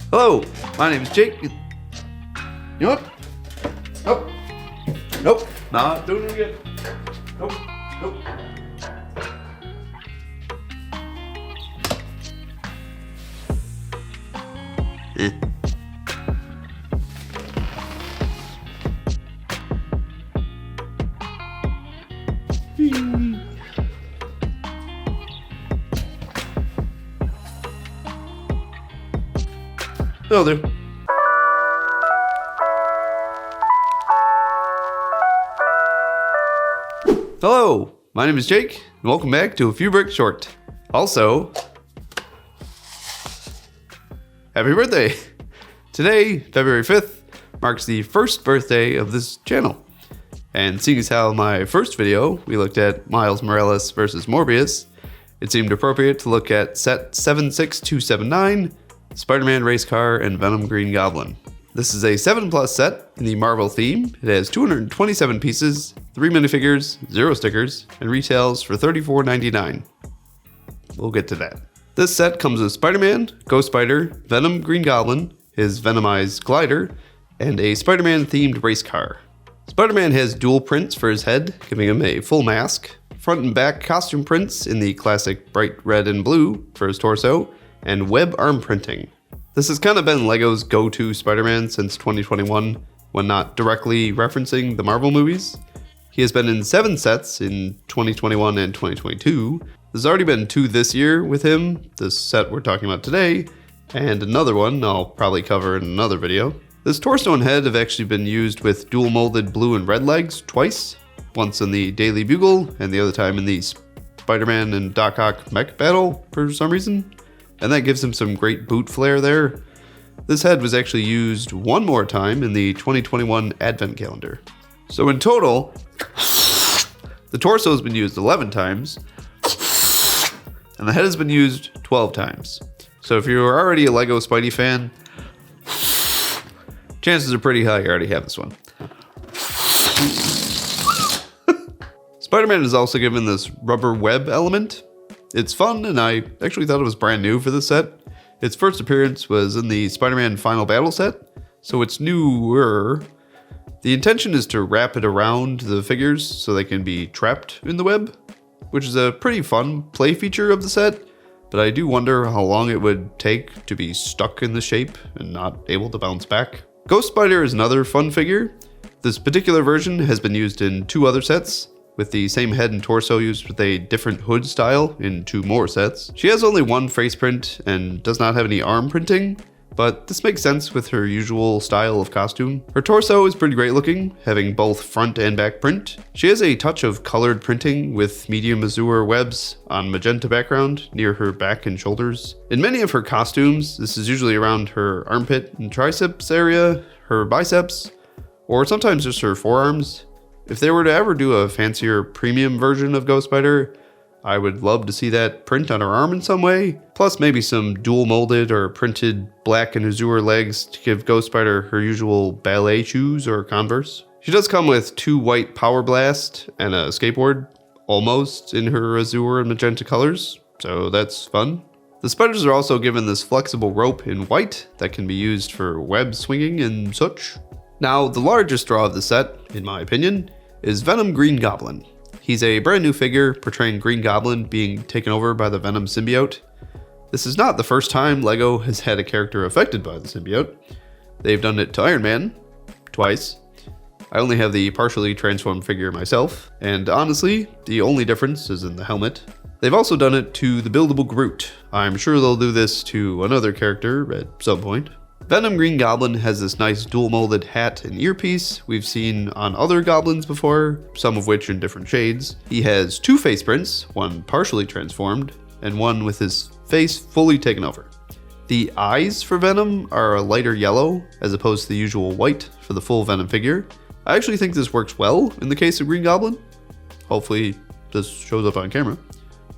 Hello, my name is Jake. You know what? Nope. Nope. Not doing it again. Nope. Nope. That'll do. Hello, my name is Jake, and welcome back to A Few Bricks Short. Also, happy birthday! Today, February 5th, marks the first birthday of this channel. And seeing as how my first video, we looked at Miles Morales versus Morbius, it seemed appropriate to look at set 76279, Spider-Man Race Car, and Venom Green Goblin. This is a 7+ set in the Marvel theme. It has 227 pieces, 3 minifigures, 0 stickers, and retails for $34.99. We'll get to that. This set comes with Spider-Man, Ghost Spider, Venom Green Goblin, his Venomized glider, and a Spider-Man themed race car. Spider-Man has dual prints for his head, giving him a full mask, front and back costume prints in the classic bright red and blue for his torso, and web arm printing. This has kind of been LEGO's go-to Spider-Man since 2021, when not directly referencing the Marvel movies. He has been in 7 sets in 2021 and 2022. There's already been 2 this year with him, this set we're talking about today, and another one I'll probably cover in another video. This torso and head have actually been used with dual molded blue and red legs twice, once in the Daily Bugle and the other time in the Spider-Man and Doc Ock mech battle for some reason. And that gives him some great boot flair there. This head was actually used one more time in the 2021 Advent calendar. So in total, the torso has been used 11 times, and the head has been used 12 times. So if you're already a LEGO Spidey fan, chances are pretty high you already have this one. Spider-Man is also given this rubber web element. It's fun, and I actually thought it was brand new for this set. Its first appearance was in the Spider-Man Final Battle set, so it's newer. The intention is to wrap it around the figures so they can be trapped in the web, which is a pretty fun play feature of the set, but I do wonder how long it would take to be stuck in the shape and not able to bounce back. Ghost Spider is another fun figure. This particular version has been used in 2 other sets, with the same head and torso used with a different hood style in 2 more sets. She has only 1 face print and does not have any arm printing, but this makes sense with her usual style of costume. Her torso is pretty great looking, having both front and back print. She has a touch of colored printing with medium azure webs on magenta background near her back and shoulders. In many of her costumes, this is usually around her armpit and triceps area, her biceps, or sometimes just her forearms. If they were to ever do a fancier premium version of Ghost Spider, I would love to see that print on her arm in some way, plus maybe some dual molded or printed black and azure legs to give Ghost Spider her usual ballet shoes or Converse. She does come with 2 white Power Blast and a skateboard, almost in her azure and magenta colors, so that's fun. The spiders are also given this flexible rope in white that can be used for web swinging and such. Now, the largest draw of the set, in my opinion, is Venom Green Goblin. He's a brand new figure portraying Green Goblin being taken over by the Venom symbiote. This is not the first time LEGO has had a character affected by the symbiote. They've done it to Iron Man, twice. I only have the partially transformed figure myself, and honestly, the only difference is in the helmet. They've also done it to the buildable Groot. I'm sure they'll do this to another character at some point. Venom Green Goblin has this nice dual molded hat and earpiece we've seen on other goblins before, some of which in different shades. He has 2 face prints, one partially transformed, and one with his face fully taken over. The eyes for Venom are a lighter yellow, as opposed to the usual white for the full Venom figure. I actually think this works well in the case of Green Goblin. Hopefully this shows up on camera.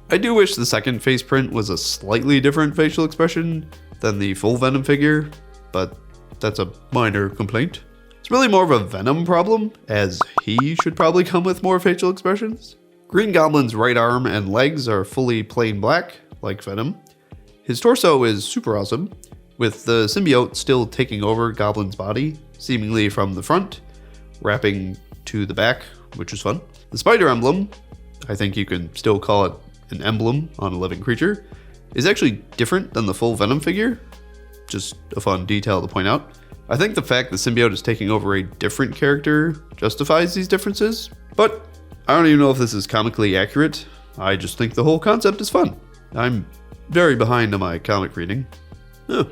I do wish the second face print was a slightly different facial expression than the full Venom figure, but that's a minor complaint. It's really more of a Venom problem, as he should probably come with more facial expressions. Green Goblin's right arm and legs are fully plain black, like Venom. His torso is super awesome. with the symbiote still taking over Goblin's body, seemingly from the front, wrapping to the back, which is fun. The spider emblem, I think you can still call it an emblem on a living creature, is actually different than the full Venom figure. Just a fun detail to point out. I think the fact the symbiote is taking over a different character justifies these differences, but I don't even know if this is comically accurate. I just think the whole concept is fun. I'm very behind on my comic reading. Huh.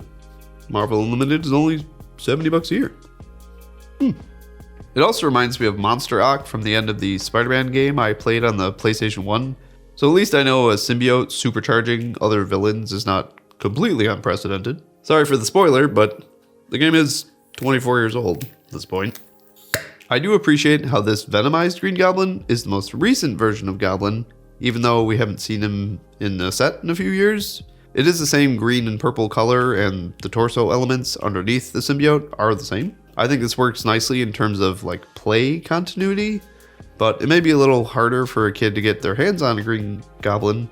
Marvel Unlimited is only $70 a year. It also reminds me of Monster Ock from the end of the Spider-Man game I played on the PlayStation 1. So at least I know a symbiote supercharging other villains is not completely unprecedented. Sorry for the spoiler, but the game is 24 years old at this point. I do appreciate how this Venomized Green Goblin is the most recent version of Goblin, even though we haven't seen him in the set in a few years. It is the same green and purple color, and the torso elements underneath the symbiote are the same. I think this works nicely in terms of like play continuity, but it may be a little harder for a kid to get their hands on a Green Goblin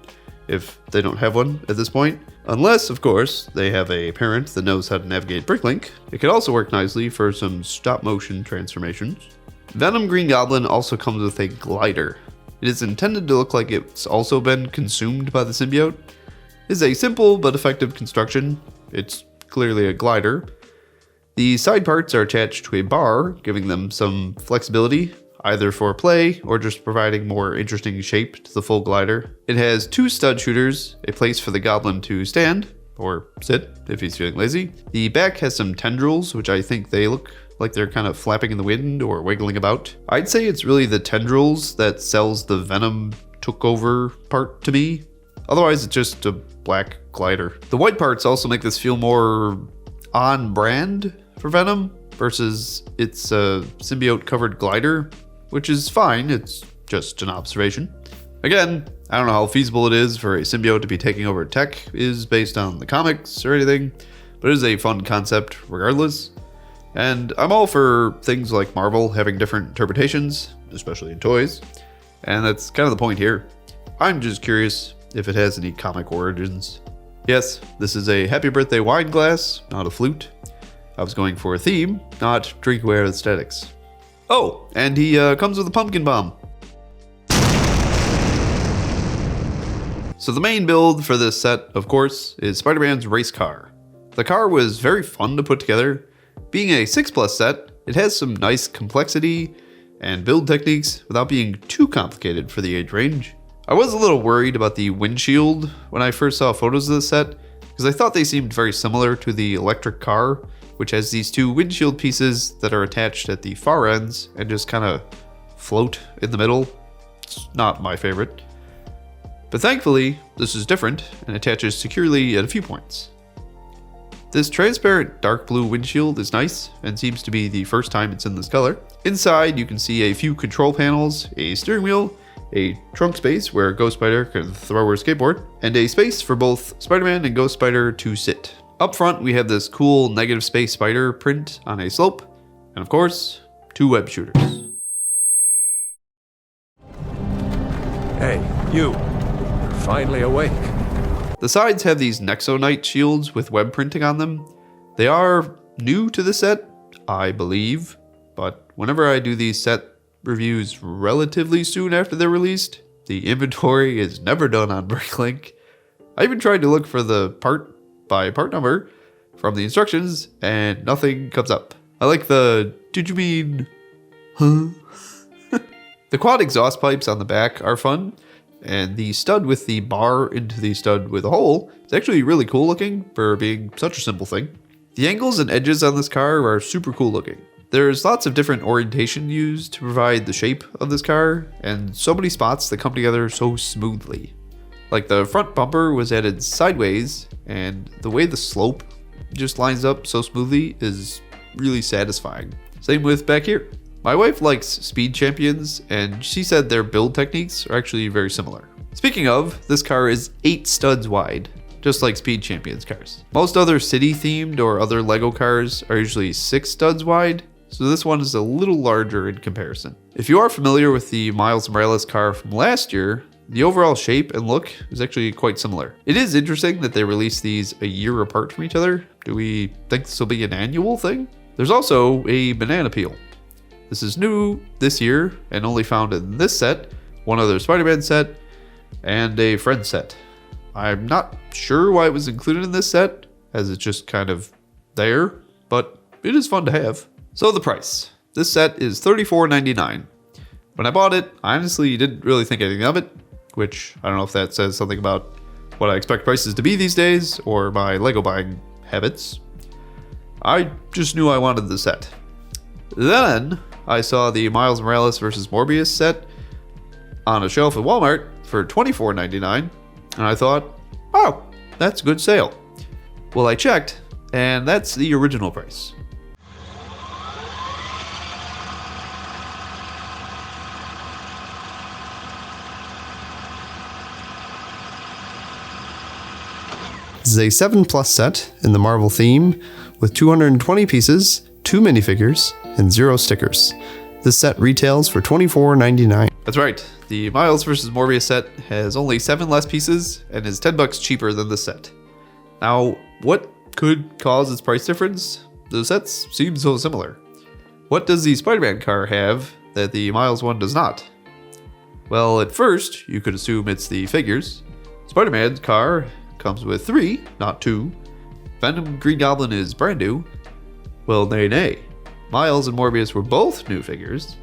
if they don't have one at this point. Unless, of course, they have a parent that knows how to navigate Bricklink. It could also work nicely for some stop motion transformations. Venom Green Goblin also comes with a glider. It is intended to look like it's also been consumed by the symbiote. It is a simple but effective construction. It's clearly a glider. The side parts are attached to a bar, giving them some flexibility, either for play or just providing more interesting shape to the full glider. It has 2 stud shooters, a place for the goblin to stand, or sit if he's feeling lazy. The back has some tendrils, which I think they look like they're kind of flapping in the wind or wiggling about. I'd say it's really the tendrils that sells the Venom took over part to me. Otherwise, it's just a black glider. The white parts also make this feel more on brand for Venom versus its symbiote covered glider, which is fine. It's just an observation. Again, I don't know how feasible it is for a symbiote to be taking over tech is based on the comics or anything, but it is a fun concept regardless. And I'm all for things like Marvel having different interpretations, especially in toys, and that's kind of the point here. I'm just curious if it has any comic origins. Yes, this is a happy birthday wine glass, not a flute. I was going for a theme, not drinkware aesthetics. Oh, and he comes with a pumpkin bomb. So the main build for this set, of course, is Spider-Man's race car. The car was very fun to put together. Being a 6+ set, it has some nice complexity and build techniques without being too complicated for the age range. I was a little worried about the windshield when I first saw photos of the set, because I thought they seemed very similar to the electric car, which has these 2 windshield pieces that are attached at the far ends and just kind of float in the middle. It's not my favorite. But thankfully, this is different and attaches securely at a few points. This transparent dark blue windshield is nice and seems to be the first time it's in this color. Inside, you can see a few control panels, a steering wheel, a trunk space where Ghost Spider can throw her skateboard, and a space for both Spider-Man and Ghost Spider to sit. Up front, we have this cool negative space spider print on a slope, and of course, 2 web shooters. Hey, you. You're finally awake. The sides have these Nexonite shields with web printing on them. They are new to the set, I believe, but whenever I do these set reviews relatively soon after they're released, the inventory is never done on Bricklink. I even tried to look for the part by part number from the instructions, and nothing comes up. I like the, did you mean, huh? The quad exhaust pipes on the back are fun, and the stud with the bar into the stud with a hole is actually really cool looking for being such a simple thing. The angles and edges on this car are super cool looking. There's lots of different orientation used to provide the shape of this car, and so many spots that come together so smoothly. Like the front bumper was added sideways, and the way the slope just lines up so smoothly is really satisfying. Same with back here. My wife likes Speed Champions, and she said their build techniques are actually very similar. Speaking of, this car is 8 studs wide, just like Speed Champions cars. Most other city themed or other LEGO cars are usually 6 studs wide, so this one is a little larger in comparison. If you are familiar with the Miles Morales car from last year, the overall shape and look is actually quite similar. It is interesting that they release these a year apart from each other. Do we think this will be an annual thing? There's also a banana peel. This is new this year and only found in this set, one other Spider-Man set, and a friend set. I'm not sure why it was included in this set, as it's just kind of there, but it is fun to have. So the price. This set is $34.99. When I bought it, I honestly didn't really think anything of it, which I don't know if that says something about what I expect prices to be these days, or my Lego buying habits. I just knew I wanted the set. Then I saw the Miles Morales vs. Morbius set on a shelf at Walmart for $24.99, and I thought, oh, that's a good sale. Well, I checked, and that's the original price. This is a 7+ set in the Marvel theme with 220 pieces, 2 minifigures, and 0 stickers. This set retails for $24.99. That's right. The Miles vs. Morbius set has only 7 less pieces and is $10 cheaper than the set. Now, what could cause its price difference? The sets seem so similar. What does the Spider-Man car have that the Miles one does not? Well, at first, you could assume it's the figures. Spider-Man's car comes with 3, not 2. Venom Green Goblin is brand new. Well, nay. Miles and Morbius were both new figures.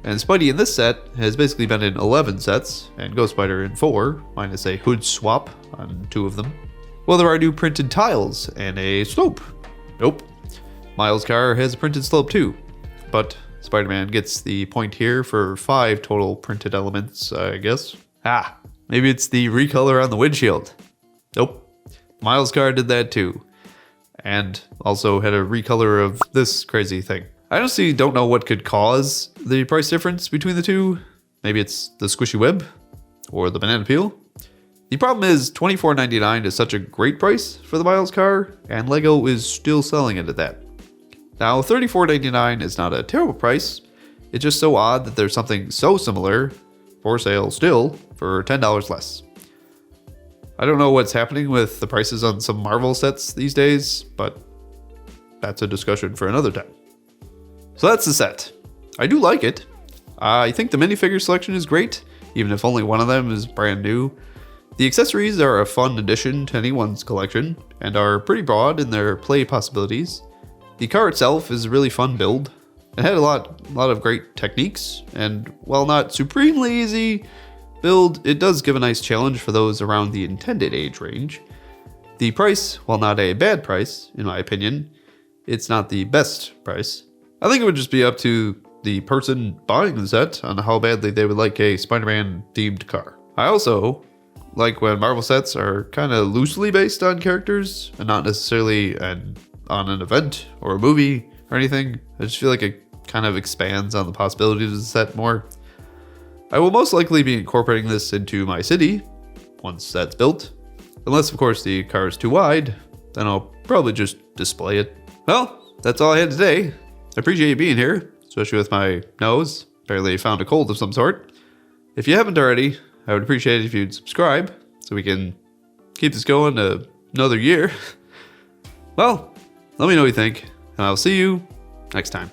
And Spidey in this set has basically been in 11 sets, and Ghost Spider in 4, minus a hood swap on 2 of them. Well, there are new printed tiles and a slope. Nope. Miles' car has a printed slope too. But Spider-Man gets the point here for 5 total printed elements, I guess. Maybe it's the recolor on the windshield. Nope. Miles' car did that too. And also had a recolor of this crazy thing. I honestly don't know what could cause the price difference between the two. Maybe it's the squishy web or the banana peel. The problem is $24.99 is such a great price for the Miles car, and Lego is still selling it at that. Now, $34.99 is not a terrible price. It's just so odd that there's something so similar for sale still for $10 less. I don't know what's happening with the prices on some Marvel sets these days, but that's a discussion for another time. So that's the set. I do like it. I think the minifigure selection is great, even if only one of them is brand new. The accessories are a fun addition to anyone's collection, and are pretty broad in their play possibilities. The car itself is a really fun build. It had a lot of great techniques, and while not supremely easy build, it does give a nice challenge for those around the intended age range. The price, while not a bad price, in my opinion, it's not the best price. I think it would just be up to the person buying the set on how badly they would like a Spider-Man themed car. I also like when Marvel sets are kind of loosely based on characters and not necessarily on an event or a movie or anything. I just feel like it kind of expands on the possibilities of the set more. I will most likely be incorporating this into my city once that's built. Unless, of course, the car is too wide, then I'll probably just display it. Well, that's all I had today. I appreciate you being here, especially with my nose. Apparently I found a cold of some sort. If you haven't already, I would appreciate it if you'd subscribe so we can keep this going another year. Well, let me know what you think, and I'll see you next time.